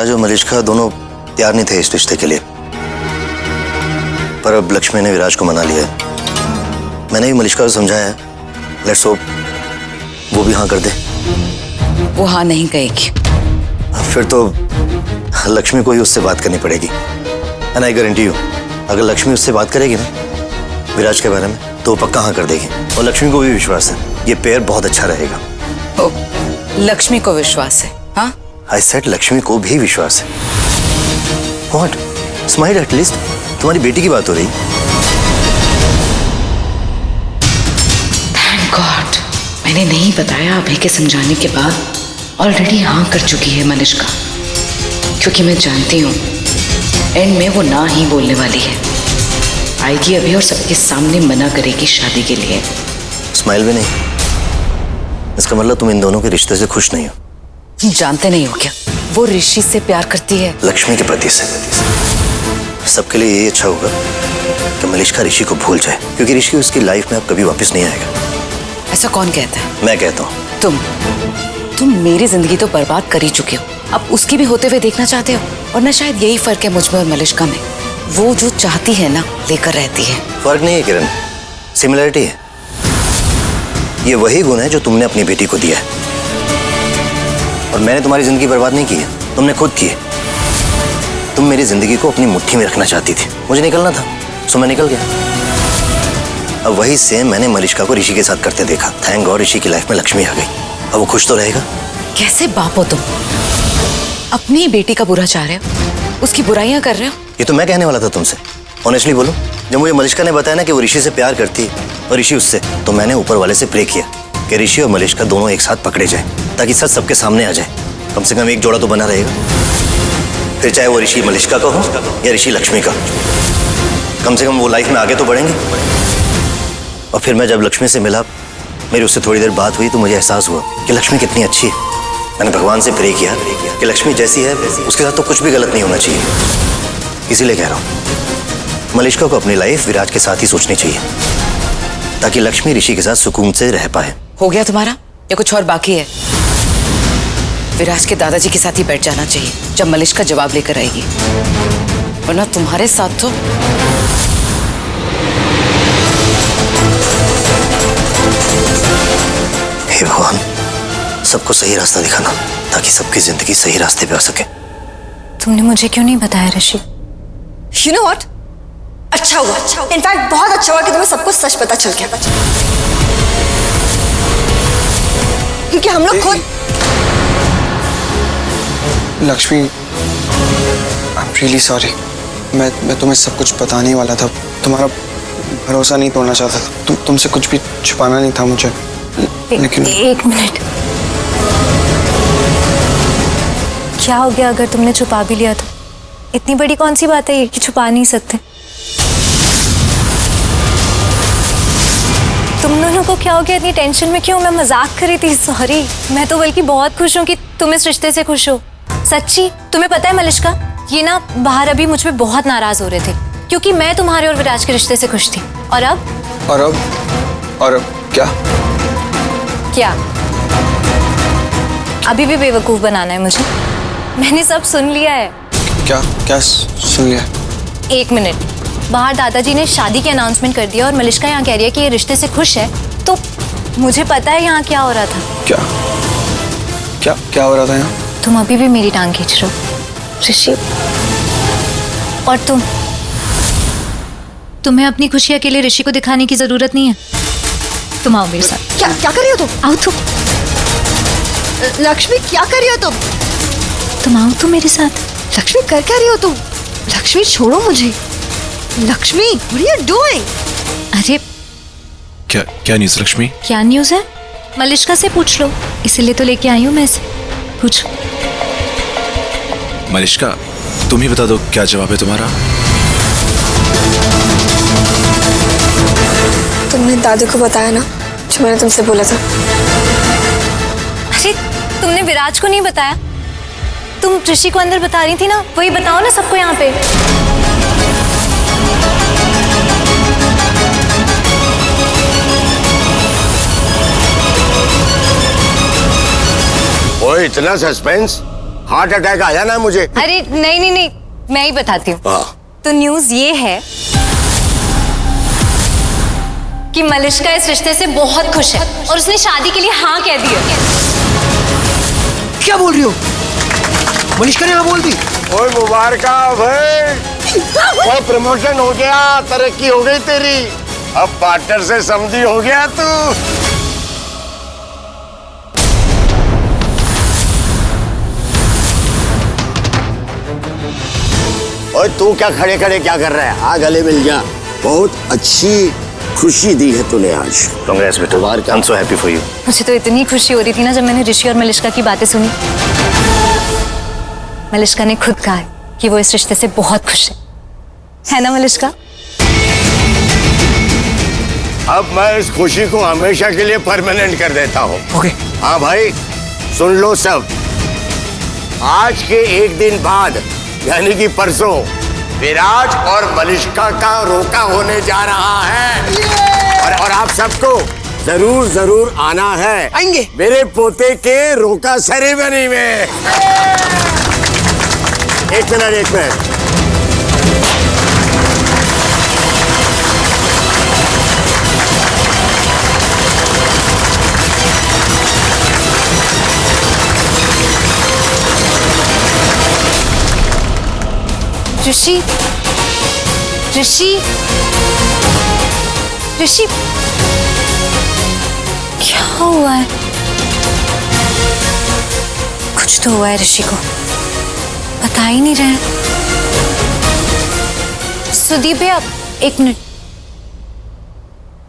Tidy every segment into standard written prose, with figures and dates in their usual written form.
विराज और मलिष्का दोनों तैयार नहीं थे इस रिश्ते के लिए, पर अब लक्ष्मी ने विराज को मना लिया है। मैंने भी मलिष्का को समझाया है, लेट्स होप वो भी हाँ कर दे। वो हाँ नहीं कहेगी। फिर तो लक्ष्मी को ही उससे बात करनी पड़ेगी। एंड आई गारंटी यू, अगर लक्ष्मी उससे बात करेगी ना विराज के बारे में तो वो पक्का हाँ कर देगी। और लक्ष्मी को भी विश्वास है ये पेयर बहुत अच्छा रहेगा। ओ, लक्ष्मी को विश्वास है? हाँ, आई सेड लक्ष्मी को भी विश्वास है। व्हाट? स्माइल एटलीस्ट, तुम्हारी बेटी की बात हो रही। थैंक गॉड, मैंने नहीं बताया। अभय के समझाने के बाद ऑलरेडी हाँ कर चुकी है मलिष्का, क्योंकि मैं जानती हूँ एंड में वो ना ही बोलने वाली है। आएगी अभी और सबके सामने मना करेगी शादी के लिए। स्माइल भी नहीं, इसका मतलब तुम इन दोनों के रिश्ते से खुश नहीं हो। जानते नहीं हो क्या, वो ऋषि से प्यार करती है। लक्ष्मी के प्रति से। सबके लिए यही अच्छा होगा कि मलिष्का ऋषि को भूल जाए, क्योंकि ऋषि उसकी लाइफ में अब कभी वापस नहीं आएगा। ऐसा कौन कहता है? मैं कहता हूँ। तुम मेरी जिंदगी तो बर्बाद कर ही चुके हो, अब उसकी भी होते हुए देखना चाहते हो। और ना शायद यही फर्क है मुझ में और मलिष्का में, वो जो चाहती है ना लेकर रहती है। फर्क नहीं है किरण, सिमिलरिटी है। ये वही गुण है जो तुमने अपनी बेटी को दिया है, और मैंने तुम्हारी जिंदगी बर्बाद नहीं की है, तुमने खुद की है। तुम मेरी जिंदगी को अपनी मुट्ठी में रखना चाहती थी, मुझे निकलना था, सो मैं निकल गया। अब वही सेम मैंने मलिष्का को ऋषि के साथ करते देखा। थैंक गॉड ऋषि की लाइफ में लक्ष्मी आ गई, अब वो खुश तो रहेगा। कैसे बाप हो तुम, अपनी बेटी का बुरा चाह रहे हो, उसकी बुराइयां कर रहे हो। ये तो मैं कहने वाला था तुमसे। ऑनेस्टली बोलो, जब मुझे मलिष्का ने बताया ना कि वो ऋषि से प्यार करती है और ऋषि उससे, तो मैंने ऊपर वाले से प्रे किया कि ऋषि और मलिष्का दोनों एक साथ पकड़े जाए, ताकि सच सबके सामने आ जाए। कम से कम एक जोड़ा तो बना रहेगा, फिर चाहे वो ऋषि मलिष्का का हो या ऋषि लक्ष्मी का। कम से कम वो लाइफ में आगे तो बढ़ेंगे। और फिर मैं जब लक्ष्मी से मिला, मेरी उससे थोड़ी देर बात हुई, तो मुझे एहसास हुआ कि लक्ष्मी कितनी अच्छी है। मैंने भगवान से प्रे किया कि लक्ष्मी जैसी है उसके साथ तो कुछ भी गलत नहीं होना चाहिए। इसीलिए कह रहा हूँ मलिष्का को अपनी लाइफ विराज के साथ ही सोचनी चाहिए, ताकि लक्ष्मी ऋषि के साथ सुकून से रह पाए। हो गया तुम्हारा या कुछ और बाकी है? विराज के दादाजी के साथ ही बैठ जाना चाहिए जब मलिष्का जवाब लेकर आएगी, वरना तुम्हारे साथ तो। हे भगवान, सबको सही रास्ता दिखाना, ताकि सबकी जिंदगी सही रास्ते पे आ सके। तुमने मुझे क्यों नहीं बताया ऋषि? You know what? अच्छा हुआ, इनफैक्ट बहुत अच्छा हुआ कि तुम्हें सब कुछ सच पता चल गया, क्योंकि हम लोग खुद। Lakshmi, I am really sorry. मैं तुम्हें सब कुछ बताने ही वाला था, तुम्हारा भरोसा नहीं तोड़ना चाहता था, तुमसे कुछ भी छुपाना नहीं था मुझे। लेकिन एक मिनट, क्या हो गया अगर तुमने छुपा भी लिया तो? इतनी बड़ी कौन सी बात है ये कि छुपा नहीं सकते? तुम दोनों को क्या हो गया, इतनी टेंशन में क्यों? मैं मजाक कर रही थी, सॉरी। मैं तो बल्कि बहुत खुश हूँ कि तुम इस रिश्ते से खुश हो। सच्ची, तुम्हें पता है मलिष्का, ये ना बाहर अभी मुझ पे बहुत नाराज हो रहे थे, क्योंकि मैं तुम्हारे और विराज के रिश्ते से खुश थी। और अब क्या? अभी भी बेवकूफ बनाना है मुझे? मैंने सब सुन लिया है। क्या सुन लिया? एक मिनट, बाहर दादाजी ने शादी की अनाउंसमेंट कर दिया और मलिष्का यहाँ कह रही है कि ये रिश्ते से खुश है, तो मुझे पता है यहाँ क्या हो रहा था। क्या हो रहा था यहाँ? तुम अभी भी मेरी टांग खींच रहे हो ऋषि, और तुम्हें अपनी खुशी अकेले ऋषि को दिखाने की जरूरत नहीं है। तुम आओ मेरे साथ। क्या कर रही हो तुम? आओ तुम। लक्ष्मी, क्या कर रही हो तुम? तुम आओ तुम मेरे साथ। लक्ष्मी, कर क्या रही हो तुम? लक्ष्मी, छोड़ो मुझे। Lakshmi, what are you doing? अरे क्या न्यूज़ लक्ष्मी? क्या न्यूज़ है? मलिष्का से पूछ लो, इसीलिए तो लेके आई हूँ मैं इसे। पूछो। मलिष्का, तुम ही बता दो क्या जवाब है तुम्हारा? तुमने दादू को बताया ना जो मैंने तुमसे बोला था? अरे तुमने विराज को नहीं बताया? तुम ऋषि को अंदर बता रही थी ना, वही बताओ ना सबको यहाँ पे। ओए, इतना सस्पेंस? हार्ट अटैक आया ना मुझे। अरे नहीं नहीं नहीं, मैं ही बताती हूँ। तो न्यूज ये है कि मलिष्का इस रिश्ते से बहुत खुश है और उसने शादी के लिए हाँ कह दी है। क्या बोल रही हो? मलिष्का ने हाँ बोल दी? ओए मुबारक भाई, वो प्रमोशन हो गया, तरक्की हो गई तेरी, अब पार्टनर से समझी हो गया तू। ओए तू क्या खड़े खड़े क्या कर रहा है? आ गले मिल जा। बहुत अच्छी खुशी दी है तूने आज। कांग्रेस बेटा, I am so happy for you. मुझे तो इतनी खुशी हो रही थी ना जब मैंने ऋषि और मलिष्का की बातें सुनी। मलिष्का ने खुद कहा कि वो इस रिश्ते से बहुत खुश है ना मलिष्का? अब मैं इस खुशी को हमेशा के लिए परमानेंट कर देता हूँ। ओके। हाँ भाई, सुन लो सब। आज के एक दिन बाद यानी कि परसों विराज और मलिष्का का रोका होने जा रहा है। और आप सबको जरूर जरूर आना है। आएंगे। मेरे पोते के रोका सेरेमनी में। एक मिनट। ऋषि ऋषि ऋषि क्या हुआ है? कुछ तो हुआ है ऋषि को, बता ही नहीं रहे। सुदीप भैया एक मिनट।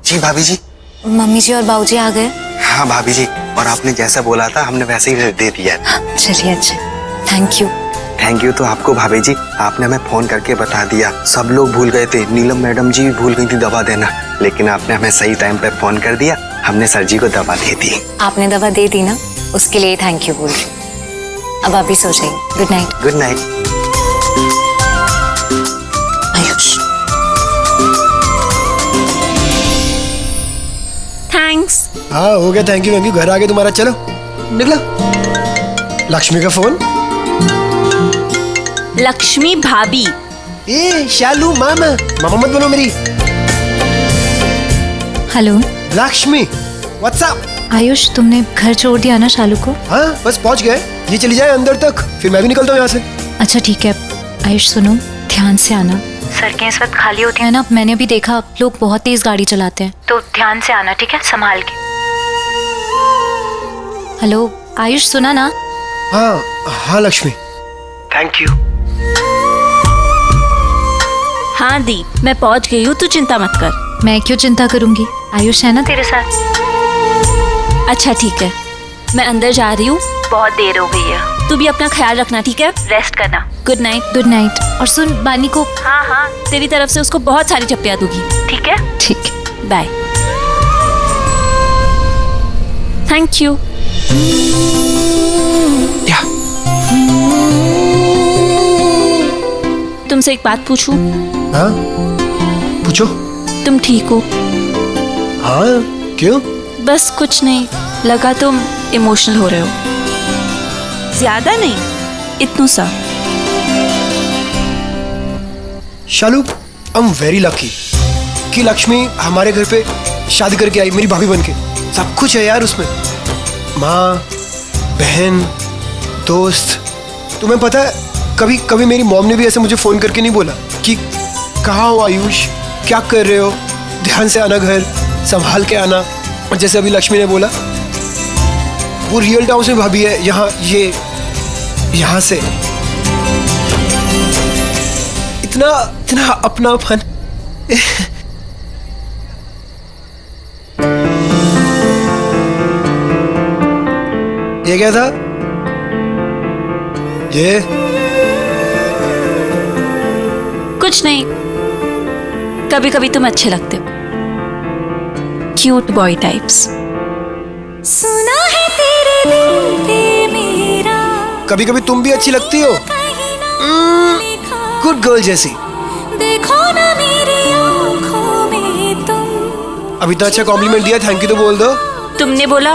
जी भाभी जी। मम्मी जी और बाबूजी आ गए? हाँ भाभी जी, और आपने जैसा बोला था हमने वैसे ही दे दिया। चलिए अच्छा, थैंक यू। थैंक यू तो आपको भाभी जी, आपने हमें फोन करके बता दिया। सब लोग भूल गए थे, नीलम मैडम जी भी भूल गई थी दवा देना, लेकिन आपने हमें सही टाइम पे फोन कर दिया, हमने सर जी को दवा दे दी। आपने दवा दे दी ना, उसके लिए थैंक यू बोल रही। अब आप भी सो जाइए। Good night. Good night. Ayush. Thanks. हाँ हो गया, थैंक यू। घर आ गए तुम्हारा, चलो निकलो। लक्ष्मी का फोन। लक्ष्मी भाभी। ए शालू मामा, मामा मत बोलो मेरी। Hello Lakshmi, WhatsApp? आयुष, तुमने घर छोड़ दिया ना शालू को? हाँ बस पहुंच गए, ये चली जाए अंदर तक, फिर मैं भी निकलता हूँ यहाँ से। अच्छा ठीक है। आयुष सुनो, ध्यान से आना। सड़कें इस वक्त खाली होती है ना, मैंने भी देखा लोग बहुत तेज गाड़ी चलाते हैं, तो ध्यान से आना, ठीक है? संभाल के। हेलो आयुष, सुना ना? हाँ हाँ लक्ष्मी। Thank you. हाँ दी, मैं पहुंच गई हूँ, तू चिंता मत कर। मैं क्यों चिंता करूंगी, आयुष है ना तेरे साथ। अच्छा ठीक है, मैं अंदर जा रही हूँ, बहुत देर हो गई है। तू भी अपना ख्याल रखना, ठीक है? रेस्ट करना। Good night. Good night. और सुन, बानी को। हाँ हाँ, तेरी तरफ से उसको बहुत सारी चप्पियाँ दूंगी, ठीक है? ठीक है, बाय। Thank you. तुमसे एक बात पूछूं? हाँ पूछो। तुम ठीक हो? हाँ क्यों? बस कुछ नहीं, लगा तुम इमोशनल हो रहे हो। ज्यादा नहीं, इतना सा। शालू, आई एम वेरी लकी कि लक्ष्मी हमारे घर पे शादी करके आई, मेरी भाभी बनके। सब कुछ है यार उसमें, माँ, बहन, दोस्त। तुम्हें पता है, कभी कभी मेरी मॉम ने भी ऐसे मुझे फोन करके नहीं बोला कि कहाँ हो आयुष, क्या कर रहे हो, ध्यान से आना घर, संभाल के आना। और जैसे अभी लक्ष्मी ने बोला, वो रियल टाउन से भाभी है, यहाँ ये यहाँ से। इतना इतना अपनापन। ये क्या था? ये कुछ नहीं, कभी कभी तुम अच्छे लगते हो, क्यूट बॉय टाइप्स। सुना है तेरे दिल पे मेरा, कभी कभी तुम भी अच्छी लगती हो, गुड गर्ल जैसी। देखो ना मेरी आंखों में तुम। अब इतना अच्छा कॉम्प्लीमेंट दिया, थैंक यू तो बोल दो। तुमने बोला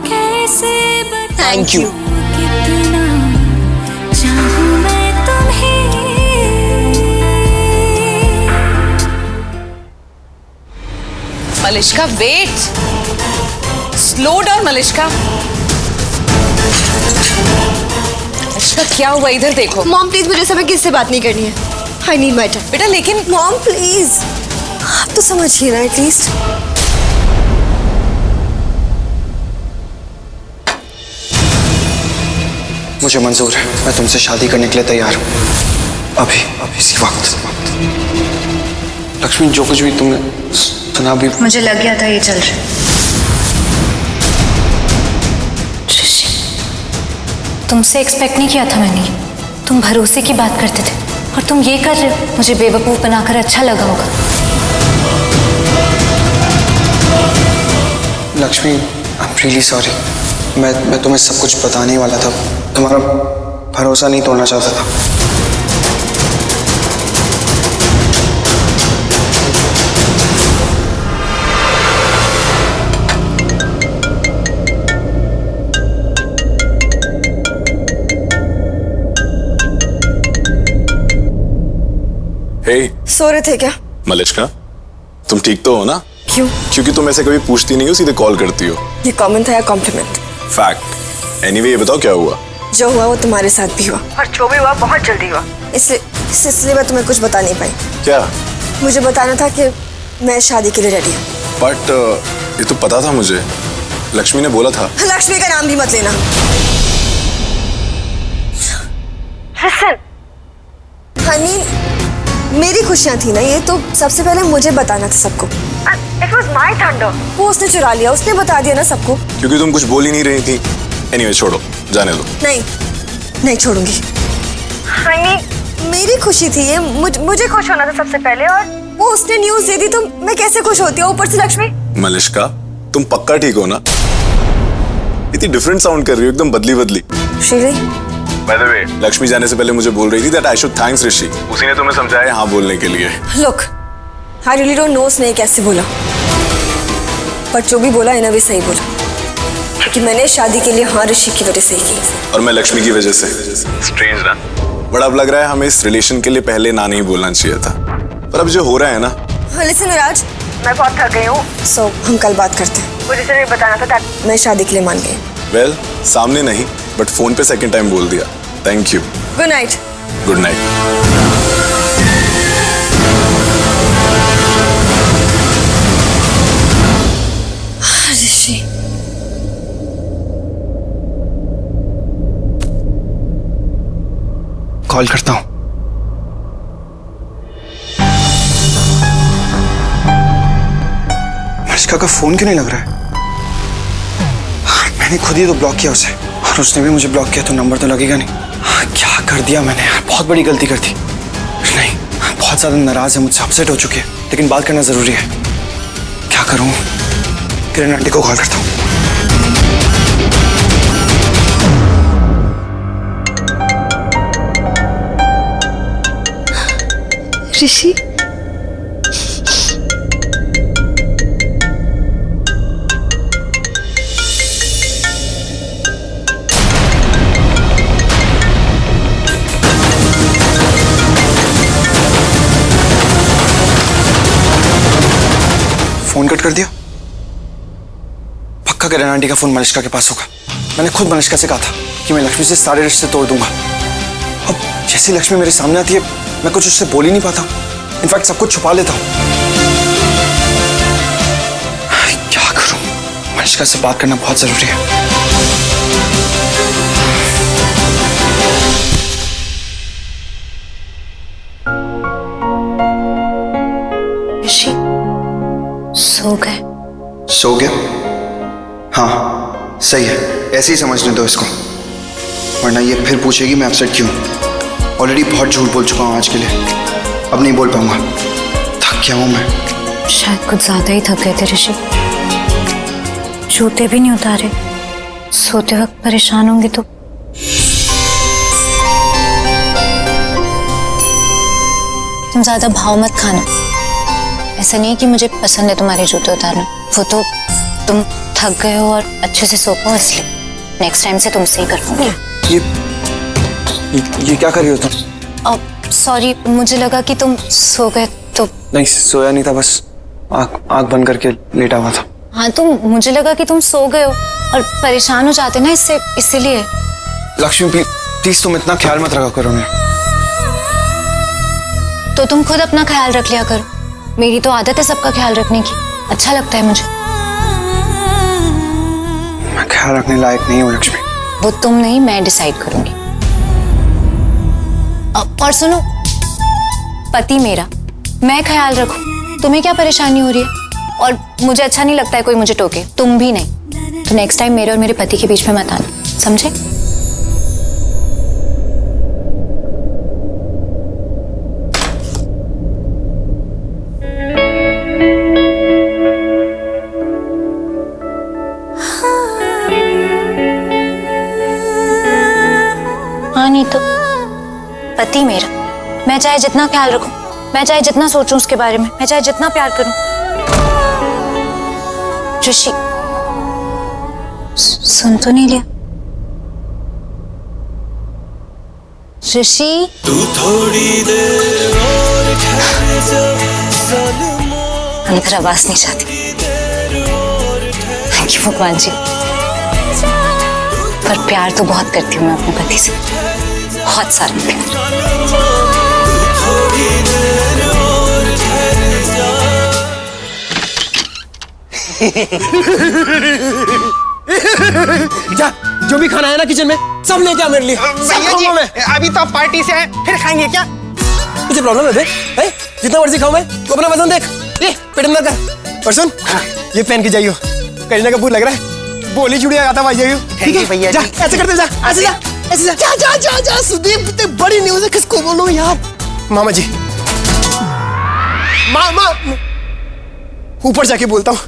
कैसे थैंक यू। बताऊं कितना चाहूं मैं तुम्हें। Malishka wait, slow down Malishka. Malishka क्या हुआ, इधर देखो। मॉम प्लीज, मुझे समय किससे बात नहीं करनी है। I need my time. बेटा लेकिन मॉम प्लीज, आप तो समझिए ना एटलीस्ट। मुझे मंजूर है, मैं तुमसे शादी करने के लिए तैयार हूँ। अभी इसी वक्त। लक्ष्मी, जो कुछ भी तुमने सुना भी मुझे लग गया था ये चल रहा है। तुमसे एक्सपेक्ट नहीं किया था मैंने। तुम भरोसे की बात करते थे और तुम ये कर रहे हो। मुझे बेवकूफ बनाकर अच्छा लगा होगा। Lakshmi, I am really sorry. मैं तुम्हें सब कुछ बताने वाला था, तुम्हारा भरोसा नहीं तोड़ना चाहता था। हे, सो रहे थे क्या? मलिष्का, तुम ठीक तो हो ना? क्यों? क्योंकि तुम ऐसे कभी पूछती नहीं हो, सीधे कॉल करती हो। ये कॉमन था या कॉम्प्लीमेंट? फैक्ट। एनीवे, ये बताओ क्या हुआ? जो हुआ वो तुम्हारे साथ भी हुआ, और जो भी हुआ बहुत जल्दी हुआ। इसलिए मैं तुम्हें कुछ बता नहीं पाई। क्या? मुझे बताना था कि मैं शादी के लिए रेडी हूँ। बट ये तो पता था मुझे, लक्ष्मी ने बोला था। लक्ष्मी का नाम भी मत लेना। हनी, मेरी खुशियाँ थी ना ये, तो सबसे पहले मुझे बताना था सबको। It was my thunder. वो उसने चुरा लिया, उसने बता दिया ना सबको। क्योंकि तुम कुछ बोल ही नहीं रही थी। एनीवे, छोड़ो, जाने दो। नहीं छोड़ूंगी। हनी, मेरी खुशी थी ये, मुझे खुश होना था सबसे पहले, और वो उसने न्यूज़ दे दी तो मैं कैसे खुश होती हूँ? ऊपर से लक्ष्मी। मलिष्का, तुम पक्का ठीक हो ना? इतनी डिफरेंट साउंड कर रही हो, एकदम बदली। Really? By the way, Lakshmi जाने से पहले मुझे बोल रही थी that I should thanks ऋषि। उसी ने तुम्हें समझाया हाँ बोलने के लिए। Look, I really don't know उसने कैसे बोला, पर जो भी बोला इन्हें भी सही बोला, क्योंकि मैंने शादी के लिए हाँ ऋषि की वजह से ही की, और मैं लक्ष्मी की वजह से। स्ट्रेंज ना? बट अब लग रहा है हमें इस रिलेशन के लिए पहले ना नहीं बोलना चाहिए था, पर अब जो हो रहा है ना। Listen विराज, मैं बहुत थक गई हूँ, so हम कल बात करते हैं। मुझे सिर्फ बताना था मैं शादी के लिए मान गई। वेल, सामने नहीं, बट फोन पे सेकंड टाइम बोल दिया। Thank you. Good night. Good night. Rishi, call करता हूँ। मलिष्का का फोन क्यों नहीं लग रहा है? मैंने खुद ही तो ब्लॉक किया उसे, और उसने भी मुझे ब्लॉक किया, तो नंबर तो लगेगा नहीं। क्या कर दिया मैंने यार, बहुत बड़ी गलती कर दी। नहीं, बहुत ज्यादा नाराज है मुझसे, अपसेट हो चुकी है, लेकिन बात करना जरूरी है। क्या करूं? किरण आंटी को कॉल करता हूँ। ऋषि, फोन कट कर दिया। पक्का किरण आंटी का फोन मलिष्का के पास होगा। मैंने खुद मलिष्का से कहा था कि मैं लक्ष्मी से सारे रिश्ते तोड़ दूंगा। अब जैसी लक्ष्मी मेरे सामने आती है, मैं कुछ उससे बोल ही नहीं पाता, इनफैक्ट सब कुछ छुपा लेता हूं। क्या करूं? मलिष्का से बात करना बहुत जरूरी है। ऋषि सो गए? सो गया? हाँ सही है, ऐसे ही समझने दो इसको, वरना ये फिर पूछेगी मैं अपसेट क्यों। ऑलरेडी बहुत झूठ बोल चुका हूँ आज के लिए, अब नहीं बोल पाऊंगा, थक गया हूँ मैं। शायद कुछ ज्यादा ही थक गए थे ऋषि। जूते भी नहीं उतारे, सोते वक्त परेशान होंगे तो। तुम ज्यादा भाव मत खाना, ऐसा नहीं कि मुझे पसंद है तुम्हारे जूते उतारना, वो तो तुम थक गए हो और अच्छे से सो पाओ इसलिए। नेक्स्ट टाइम से तुमसे ही कर पाऊंगी। ये क्या कर रही हो तुम? सॉरी, मुझे लगा कि तुम सो गए तो। नहीं, सोया नहीं था, बस आँख बंद करके लेटा हुआ था। हाँ, तो मुझे लगा कि तुम सो गए हो और परेशान हो जाते ना इससे, इसीलिए। लक्ष्मी प्लीज तुम इतना ख्याल मत रखा करो मेरा। तो तुम खुद अपना ख्याल रख लिया करो, मेरी तो आदत है सबका ख्याल रखने की, अच्छा लगता है मुझे। मैं ख्याल रखने लायक नहीं हूँ लक्ष्मी। वो तुम नहीं, मैं डिसाइड करूंगी। और सुनो, पति मेरा, मैं ख्याल रखूं, तुम्हें क्या परेशानी हो रही है? और मुझे अच्छा नहीं लगता है कोई मुझे टोके, तुम भी नहीं। तो नेक्स्ट टाइम मेरे और मेरे पति के बीच में मत आना, समझे? हाँ, नहीं तो पति मेरा, मैं चाहे जितना ख्याल रखूं, मैं चाहे जितना सोचूं उसके बारे में, मैं चाहे जितना प्यार करूं। ऋषि, सुन तो नहीं लिया? ऋषि, अंदर आवाज नहीं जाती। थैंक यू भगवान जी। पर प्यार तो बहुत करती हूँ मैं अपने पति से, बहुत सारा प्यार। जा, जो भी खाना है ना किचन में सब लेके आ मेरे लिए। सब खाऊंगा मैं। अभी तो पार्टी से है, फिर खाएंगे क्या? मुझे प्रॉब्लम है बे? जितना मर्जी खाऊं मैं, तो अपना वजन देख। ये पेट अंदर कर। और सुन, ये पहन के जाइयो, करीना कपूर लग रहा है। बोली चुड़िया गाता हुआ जाइयो, ठीक है भैया? जा, ऐसे करते जा, ऐसे जा, ऐसे जा, जा जा जा जा। सुदीप, इतनी बड़ी न्यूज़ है, किसको बोलूं यार? मामा जी, मामा, ऊपर जाके बोलता हूँ।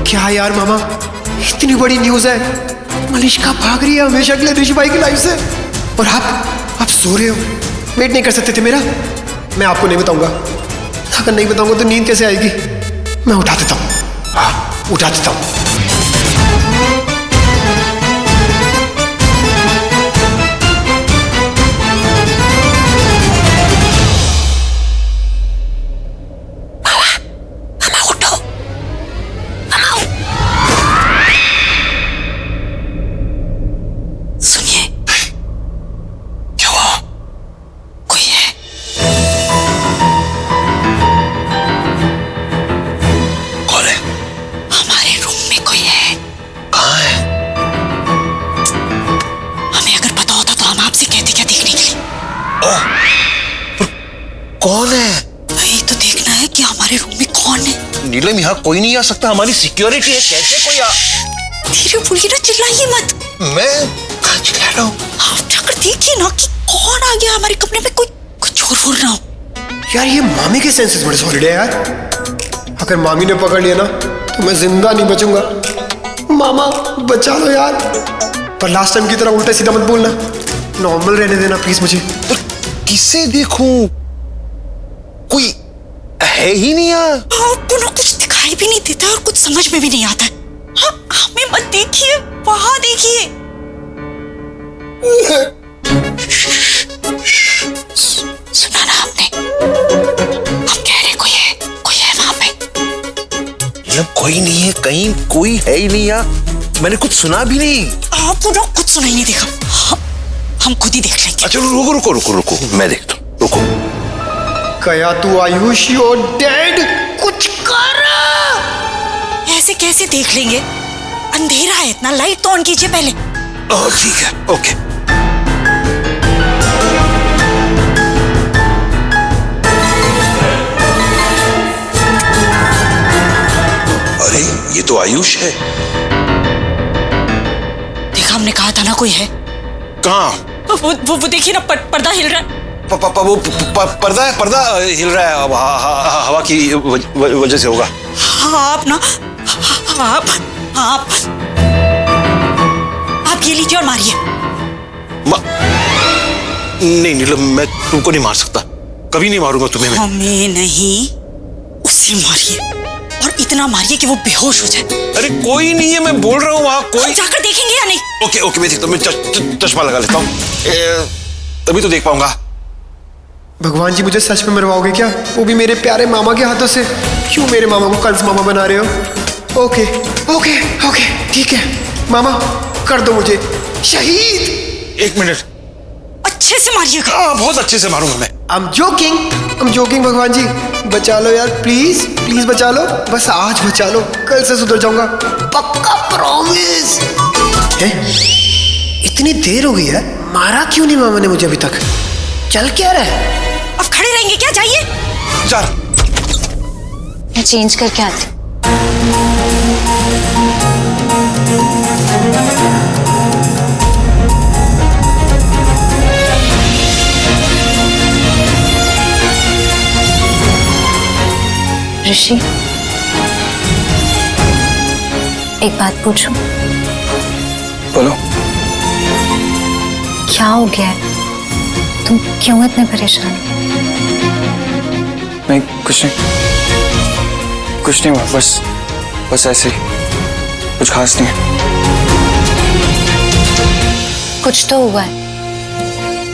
क्या यार मामा, इतनी बड़ी न्यूज़ है, मलिश्का भाग रही है हमेशा के लिए ऋषि भाई की लाइफ से, और आप सो रहे हो, वेट नहीं कर सकते थे मेरा? मैं आपको नहीं बताऊंगा, अगर नहीं बताऊंगा तो नींद कैसे आएगी? मैं उठा देता हूँ, हाँ उठा देता हूँ। कौन है? वही तो देखना है कि हमारे रूम में कौन है। नीलम, यहाँ कोई नहीं आ सकता, हमारी सिक्योरिटी है, कैसे कोई आ? धीरे बोलिए ना, चिल्लाइए मत। मैं कहाँ चिल्ला रहा हूँ? आप जाकर देखिए ना कि कौन आ गया हमारे कमरे में, कोई चोर फोर ना हो। यार ये मामी के सेंसेस बड़े सॉलिड है यार, अगर मामी ने पकड़ लिया ना तो मैं जिंदा नहीं बचूंगा। मामा बचा लो यार, पर लास्ट टाइम की तरह उल्टा सीधा मत बोलना, नॉर्मल रहने देना प्लीज मुझे। तो किसे देखूं? कोई है ही नहीं यार। आपको ना कुछ दिखाई भी नहीं देता और कुछ समझ में भी नहीं आता है। हमें मत देखिए, वहां देखिए। सुना ना आपने? हम कह रहे कोई है वहां पे। कोई नहीं है, कहीं कोई है ही नहीं यार, मैंने कुछ सुना भी नहीं। आपको ना कुछ सुनाई नहीं देखा, हम खुद ही देख लेंगे। अच्छा रुको, मैं देखता हूँ, रुको। कया तू आयुष योर डेड, कुछ कर। ऐसे कैसे देख लेंगे? अंधेरा है इतना, लाइट तो ऑन कीजिए पहले। ठीक है, ओके। अरे ये तो आयुष है। देखा, हमने कहा था ना कोई है। कहाँ? वो देखिए ना, पर्दा हिल रहा है। वो पर्दा हिल रहा है, अब हवा की वजह से होगा। आप ना, आप ये लीजिए और मारिए। नहीं नीलम, मैं तुमको नहीं मार सकता। कभी नहीं मारूंगा तुम्हें मैं। हमें नहीं, उसे मारिए और इतना मारिए कि वो बेहोश हो जाए। अरे कोई नहीं है, मैं बोल रहा हूँ वहाँ कोई। जाकर देखेंगे या नहीं? ओके ओके, मैं देखता हूँ, मैं चश्मा लगा लेता हूँ, तभी तो देख पाऊंगा। भगवान जी मुझे सच में मरवाओगे क्या? वो भी मेरे प्यारे मामा के हाथों से? क्यों मेरे मामा को कंस मामा बना रहे हो? ओके ओके ओके ठीक है मामा, कर दो मुझे शहीद। 1 मिनट, अच्छे से मारिएगा। हाँ बहुत अच्छे से मारूंगा मैं। I'm joking भगवान जी, बचा लो यार, प्लीज प्लीज बचा लो, बस आज बचा लो, कल से सुधर जाऊंगा पक्का, प्रॉमिस। इतनी देर हो गई है, मारा क्यों नहीं मामा ने मुझे अभी तक? चल क्या रहा है? अब खड़े रहेंगे क्या? जाइए। जा। मैं चेंज करके आती हूँ। ऋषि, एक बात पूछूं? बोलो। क्या हो गया है? तुम क्यों इतने परेशान हो? नहीं कुछ नहीं हुआ, बस ऐसे ही, कुछ खास नहीं है। कुछ तो हुआ है।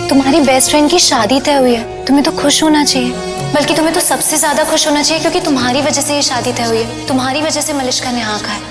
तुम्हारी बेस्ट फ्रेंड की शादी तय हुई है, तुम्हें तो खुश होना चाहिए, बल्कि तुम्हें तो सबसे ज्यादा खुश होना चाहिए, क्योंकि तुम्हारी वजह से ये शादी तय हुई है, तुम्हारी वजह से मलिष्का ने हाँ कहा है।